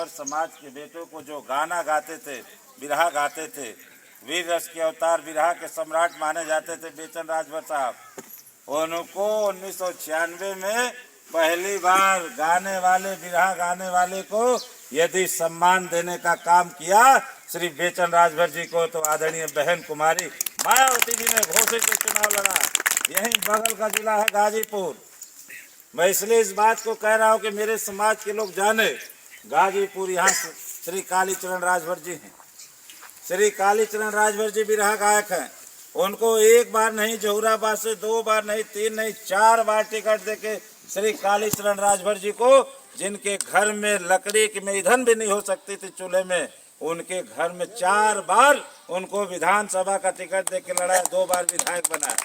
राजभर समाज के बेटों को जो गाना गाते थे, बिरहा गाते थे, वीर रस के अवतार बिरहा के सम्राट माने जाते थे बेचन राजभर साहब, उनको 1996 में पहली बार गाने वाले, बिरहा गाने वाले को यदि सम्मान देने का काम किया श्री बेचन राजभर जी को, तो आदरणीय बहन कुमारी मायावती जी ने घोषित के चुनाव लड़ा। यही बगल का जिला है गाजीपुर। मैं इसलिए इस बात को कह रहा हूं कि मेरे समाज के लोग जाने, गाजीपुर यहाँ श्री कालीचरण राजभर जी हैं। श्री कालीचरण राजभर जी बिरहा गायक हैं। उनको एक बार नहीं, जहुराबाद से 2 बार नहीं, 3 नहीं, 4 बार टिकट देके श्री कालीचरण राजभर जी को, जिनके घर में लकड़ी की में ईंधन भी नहीं हो सकती थी चूल्हे में, उनके घर में 4 बार उनको विधानसभा का टिकट देके लड़ाया, 2 बार विधायक बनाया।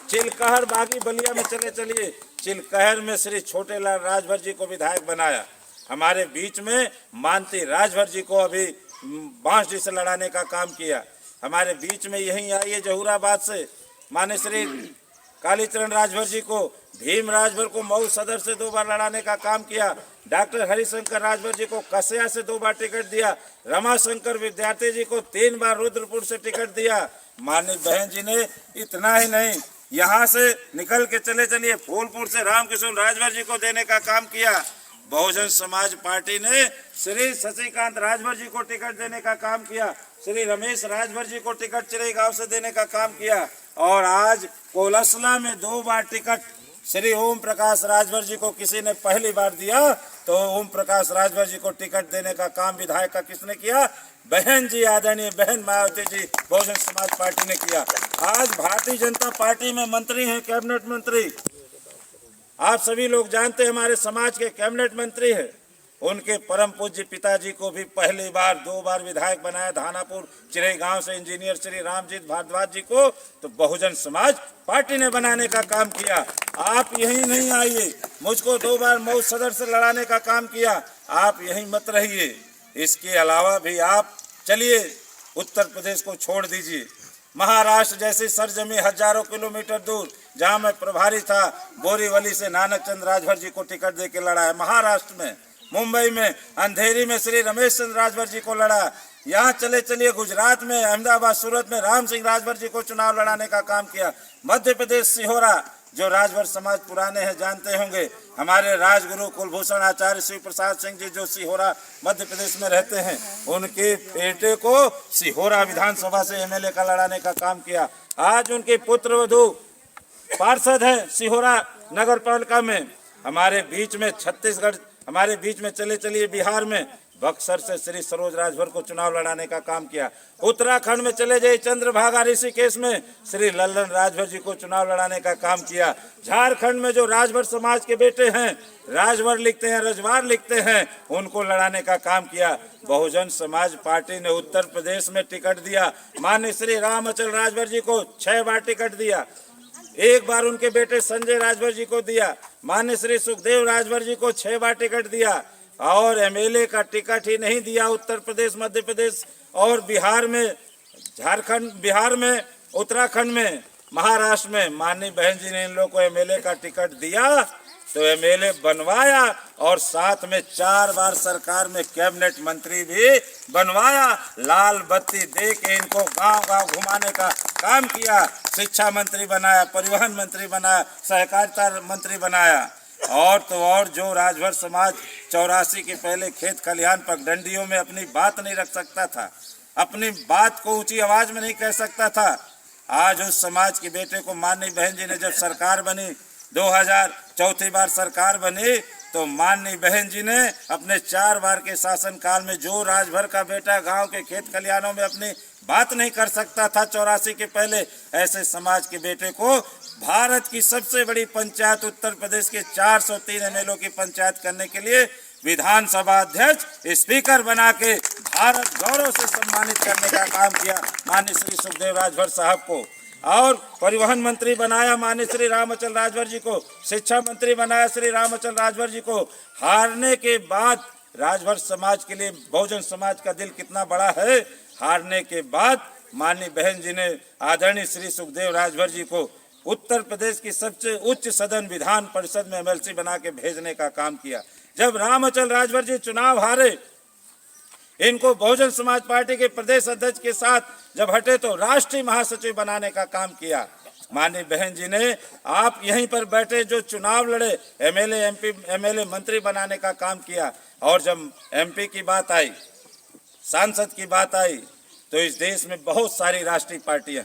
चिलकहर बागी बलिया में चलिए, चिलकहर में श्री छोटेलाल राजभर जी को विधायक बनाया। हमारे बीच में मानती राजभर जी को अभी बांसडी से लड़ाने का काम किया। हमारे बीच में यहीं आई है जहुराबाद से माने श्री कालीचरण राजभर जी को, भीम राजभर को मऊ सदर से 2 बार लड़ाने का काम किया। डॉक्टर हरिशंकर राजभर जी को कसिया से 2 बार टिकट दिया। रमाशंकर विद्यार्थी जी को 3 बार रुद्रपुर से टिकट दिया। माननीय बहन जी ने इतना ही नहीं, यहाँ से निकल के चलिए फूलपुर से रामकिशोर राजभर जी को देने का काम किया। बहुजन समाज पार्टी ने श्री शशिकांत राजभर जी को टिकट देने का काम किया। श्री रमेश राजभर जी को टिकट चिरेगांव से देने का काम किया। और आज कोलसला में 2 बार टिकट श्री ओम प्रकाश राजभर जी को किसी ने पहली बार दिया, तो ओम प्रकाश राजभर जी को टिकट देने का काम विधायक का किसने किया? बहन जी, आदरणीय बहन मायावती जी, बहुजन समाज पार्टी ने किया। आज भारतीय जनता पार्टी में मंत्री हैं, कैबिनेट मंत्री, आप सभी लोग जानते हैं, हमारे समाज के कैबिनेट मंत्री हैं। उनके परम पूज्य पिताजी को भी पहली बार 2 बार विधायक बनाया, धानापुर चिरेगांव से इंजीनियर श्री रामजीत भारद्वाज जी को, तो बहुजन समाज पार्टी ने बनाने का काम किया। आप यहीं नहीं आइए, मुझको 2 बार मऊ सदर से लड़ाने का काम किया, आप यहीं मत रहिए। इसके अलावा भी आप चलिए, उत्तर प्रदेश को छोड़ दीजिए, महाराष्ट्र जैसी सरजमी हजारों किलोमीटर दूर जहां मैं प्रभारी था, बोरीवली से नानक चंद राजभर जी को टिकट देके लड़ा है। महाराष्ट्र में, मुंबई में, अंधेरी में श्री रमेश चंद्र राजभर जी को लड़ा। यहाँ चलिए गुजरात में, अहमदाबाद, सूरत में राम सिंह राजभर जी को चुनाव लड़ाने का काम किया। मध्य प्रदेश सिहोरा, जो राजभर समाज पुराने हैं जानते होंगे, हमारे राजगुरु कुलभूषण आचार्य शिव प्रसाद सिंह जी जो सिहोरा मध्य प्रदेश में रहते हैं, उनके बेटे को सिहोरा विधानसभा से एमएलए का लड़ाने का काम किया। आज उनके पुत्र वधू पार्षद है सिहोरा नगर पालिका में। हमारे बीच में छत्तीसगढ़, हमारे बीच में चलिए बिहार में बक्सर से श्री सरोज राजभर को चुनाव लड़ाने का काम किया। उत्तराखंड में चले जाइए, चंद्रभागा ऋषिकेश में श्री लल्लन राजभर जी को चुनाव लड़ाने का काम किया। झारखंड में जो राजभर समाज के बेटे हैं, राजभर लिखते हैं, रजवार लिखते हैं, उनको लड़ाने का काम किया। बहुजन समाज पार्टी ने उत्तर प्रदेश में टिकट दिया। माननीय श्री रामचल राजभर जी को 6 बार टिकट दिया। 1 बार उनके बेटे संजय राजभर जी को दिया। माननीय श्री सुखदेव राजभर जी को 6 बार टिकट दिया। और एमएलए का टिकट ही नहीं दिया उत्तर प्रदेश, मध्य प्रदेश और बिहार में, झारखंड, बिहार में, उत्तराखंड में, महाराष्ट्र में। माननीय बहन जी ने इन लोगों को एमएलए का टिकट दिया तो एमएलए बनवाया, और साथ में 4 बार सरकार में कैबिनेट मंत्री भी बनवाया। लाल बत्ती दे के इनको गांव-गांव घुमाने का काम किया। शिक्षा मंत्री बनाया, परिवहन मंत्री बनाया, सहकारिता मंत्री बनाया। और तो और जो राजभर समाज 84 के पहले खेत खलिहान पगडंडियों में अपनी बात नहीं रख सकता था, अपनी बात को ऊंची आवाज में नहीं कह सकता था, आज उस समाज के बेटे को माननीय बहन जी ने जब सरकार बनी, 2004 बार सरकार बनी, तो माननीय बहन जी ने अपने 4 बार के शासनकाल में जो राजभर का बेटा गांव के खेत खलिहानों में अपनी बात नहीं कर सकता था 84 के पहले, ऐसे समाज के बेटे को भारत की सबसे बड़ी पंचायत उत्तर प्रदेश के 403 एमएलए की पंचायत करने के लिए विधानसभा अध्यक्ष, स्पीकर बना के भारत गौरव से सम्मानित करने का काम किया माननीय श्री सुखदेव राजभर साहब को। और परिवहन मंत्री बनाया माननीय श्री रामचल राजभर जी को, शिक्षा मंत्री बनाया श्री रामचल राजभर जी को। हारने के बाद राजभर समाज के लिए बहुजन समाज का दिल कितना बड़ा है, हारने के बाद माननीय बहन जी ने आदरणीय श्री सुखदेव राजभर जी को उत्तर प्रदेश की सबसे उच्च सदन विधान परिषद में एमएलसी बना के भेजने का काम किया। जब रामचल राजभर जी चुनाव हारे इनको बहुजन समाज पार्टी के प्रदेश अध्यक्ष के साथ जब हटे तो राष्ट्रीय महासचिव बनाने का काम किया। माननीय बहन जी ने आप यहीं पर बैठे जो चुनाव लड़े, एमएलए मंत्री बनाने का काम किया। और जब एमपी की बात आई, सांसद की बात आई, तो इस देश में बहुत सारी राष्ट्रीय पार्टियां,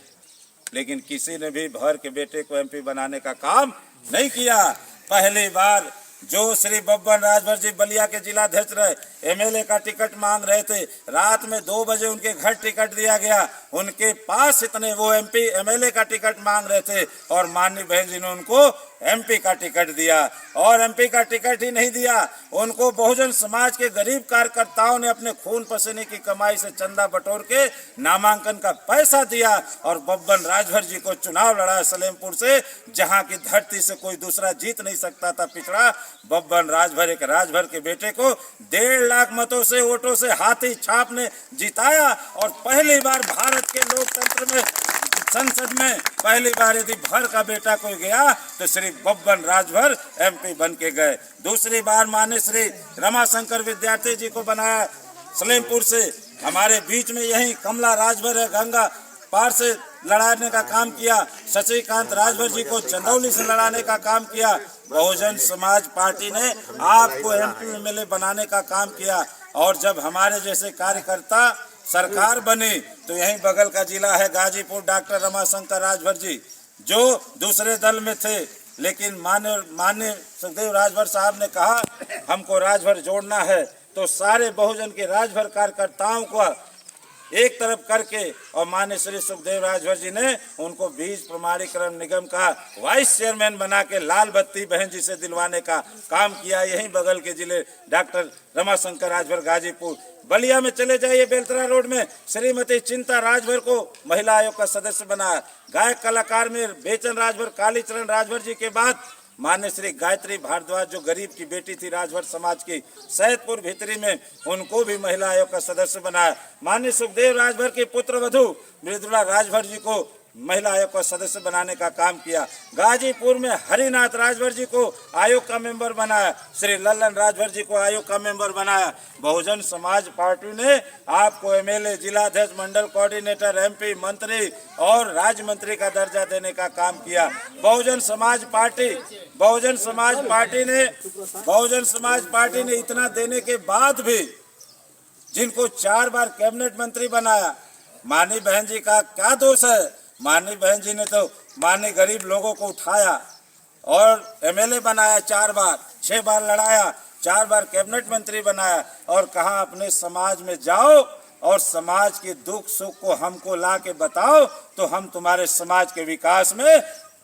लेकिन किसी ने भी भर के बेटे को एमपी बनाने का काम नहीं किया। पहली बार जो श्री बब्बन राजभर जी बलिया के जिलाध्यक्ष रहे, एमएलए का टिकट मांग रहे थे, रात में 2 बजे उनके घर टिकट दिया गया। उनके पास इतने वो एमएलए का टिकट मांग रहे थे और माननीय बहन जी ने उनको एमपी का टिकट दिया। और एमपी का टिकट ही नहीं दिया, उनको बहुजन समाज के गरीब कार्यकर्ताओं ने अपने खून पसीने की कमाई से चंदा बटोर के नामांकन का पैसा दिया और बब्बन राजभर जी को चुनाव लड़ा सलेमपुर से, जहां की धरती से कोई दूसरा जीत नहीं सकता था। पिछड़ा बब्बन राजभर, एक राजभर के बेटे को 1.5 लाख मतों से, वोटों से हाथी छाप ने जिताया। और पहली बार भारत के लोकतंत्र में, संसद में पहली बार यदि भर का बेटा कोई गया तो श्री बब्बन राजभर एमपी बन के गए। दूसरी बार माने श्री रमाशंकर विद्यार्थी जी को बनाया सलेमपुर से। हमारे बीच में यही कमला राजभर है, गंगा पार से लड़ाने का काम किया। शशिकांत राजभर जी को चंदौली से लड़ाने का काम किया। बहुजन समाज पार्टी ने आपको एमपी एमएलए बनाने का काम किया। और जब हमारे जैसे कार्यकर्ता सरकार बनी तो यहीं बगल का जिला है गाजीपुर, डॉक्टर रमाशंकर राजभर जी जो दूसरे दल में थे, लेकिन माननीय सुखदेव राजभर साहब ने कहा हमको राजभर जोड़ना है, तो सारे बहुजन के राजभर कार्यकर्ताओं को एक तरफ करके और माननीय श्री सुखदेव राजभर जी ने उनको बीज प्रमाणीकरण निगम का वाइस चेयरमैन बना के लाल बत्ती बहन जी से दिलवाने का काम किया। यहीं बगल के जिले डॉक्टर रमाशंकर राजभर गाजीपुर। बलिया में चले जाइए, बेलतरा रोड में श्रीमती चिंता राजभर को महिला आयोग का सदस्य बनाया। गायक कलाकार में बेचन राजभर, कालीचरण राजभर जी के बाद मान्य श्री गायत्री भारद्वाज जो गरीब की बेटी थी राजभर समाज की, सैदपुर भितरी में उनको भी महिला आयोग का सदस्य बनाया। मान्य सुखदेव राजभर की पुत्र वधू मृदुला राजभर जी को महिला आयोग का सदस्य बनाने का काम किया। गाजीपुर में हरिनाथ राजभर जी को आयोग का मेंबर बनाया। श्री लल्लन राजभर जी को आयोग का मेंबर बनाया। बहुजन समाज पार्टी ने आपको एमएलए, जिलाध्यक्ष, मंडल कोऑर्डिनेटर, एमपी, मंत्री और राज्य मंत्री का दर्जा देने का काम किया। बहुजन समाज पार्टी ने इतना देने के बाद भी जिनको 4 बार कैबिनेट मंत्री बनाया, माननीय बहन जी का क्या दोष है? माननीय बहन जी ने तो माननीय गरीब लोगों को उठाया और एमएलए बनाया 4 बार, 6 बार लड़ाया, 4 बार कैबिनेट मंत्री बनाया और कहा अपने समाज में जाओ और समाज के दुख सुख को हमको ला के बताओ तो हम तुम्हारे समाज के विकास में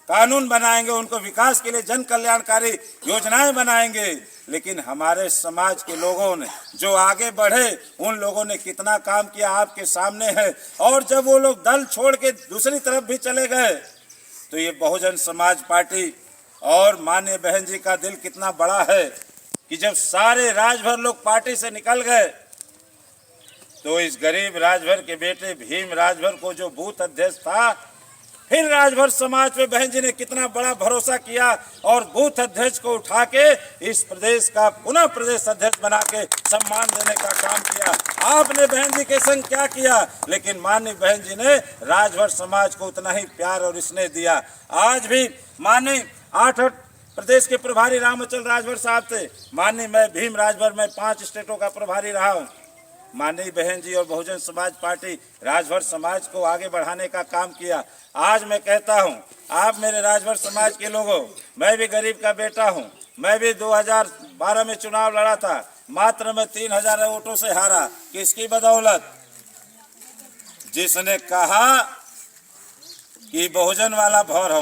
कानून बनाएंगे, उनको विकास के लिए जन कल्याणकारी योजनाएं बनाएंगे। लेकिन हमारे समाज के लोगों ने जो आगे बढ़े, उन लोगों ने कितना काम किया आपके सामने है। और जब वो लोग दल छोड़ के दूसरी तरफ भी चले गए तो ये बहुजन समाज पार्टी और माननीय बहन जी का दिल कितना बड़ा है कि जब सारे राजभर लोग पार्टी से निकल गए तो इस गरीब राजभर के बेटे भीम राजभर को जो बूथ अध्यक्ष था, फिर राजभर समाज पे बहन जी ने कितना बड़ा भरोसा किया और बूथ अध्यक्ष को उठा के इस प्रदेश का पुनः प्रदेश अध्यक्ष बना के सम्मान देने का काम किया। आपने बहन जी के संग क्या किया? लेकिन माननीय बहन जी ने राजभर समाज को उतना ही प्यार और स्नेह दिया। आज भी माननीय 8 प्रदेश के प्रभारी रामचंद्र राजभर साहब थे, माननीय मैं भीम राजभर में 5 स्टेटों का प्रभारी रहा हूँ। माननीय बहन जी और बहुजन समाज पार्टी राजभर समाज को आगे बढ़ाने का काम किया। आज मैं कहता हूं, आप मेरे राजभर समाज के लोगों, मैं भी गरीब का बेटा हूं। मैं भी 2012 में चुनाव लड़ा था, मात्र मैं 3000 वोटों से हारा। किसकी बदौलत? जिसने कहा कि बहुजन वाला भौर हो।